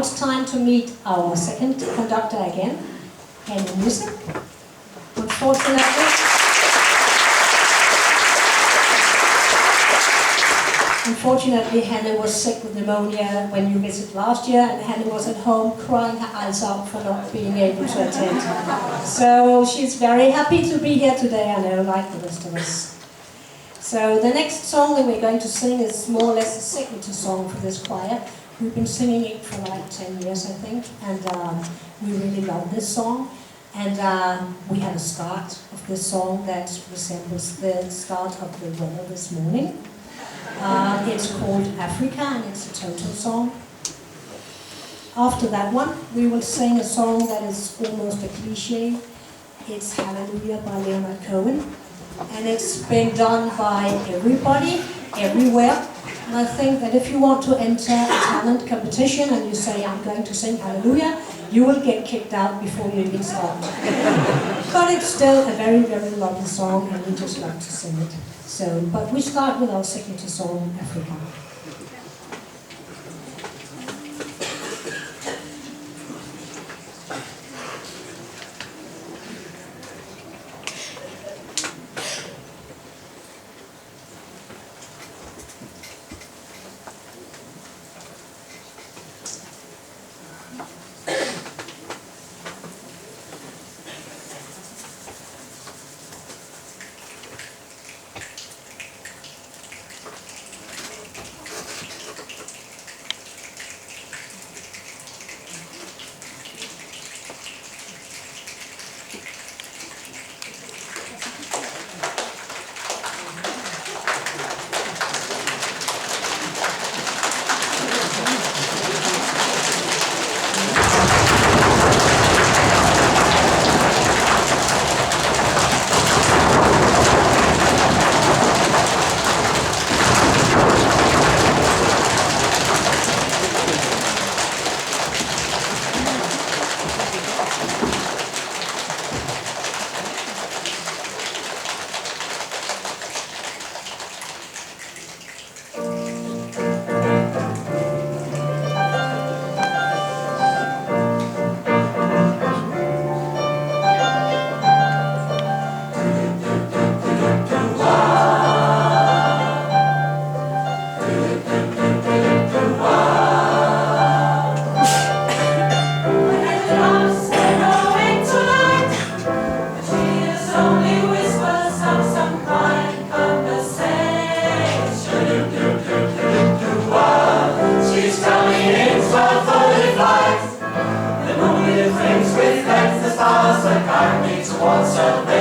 it's time to meet our second conductor again, Hanne Nissen. Unfortunately, Hanne was sick with pneumonia when you visited last year, and Hanne was at home crying her eyes out for not being able to attend. So she's very happy to be here today, I know, like the rest of us. So the next song that we're going to sing is more or less a signature song for this choir. We've been singing it for like 10 years, I think, and we really love this song. And we have a start of this song that resembles the start of the weather this morning. It's called Africa, and it's a total song. After that one, we will sing a song that is almost a cliche. It's Hallelujah by Leonard Cohen. And it's been done by everybody, everywhere. And I think that if you want to enter a talent competition and you say, I'm going to sing Hallelujah, you will get kicked out before you even start. But it's still a very, very lovely song, and we just love to sing it. So, but we start with our signature song, Africa. With the stars that guide me towards salvation.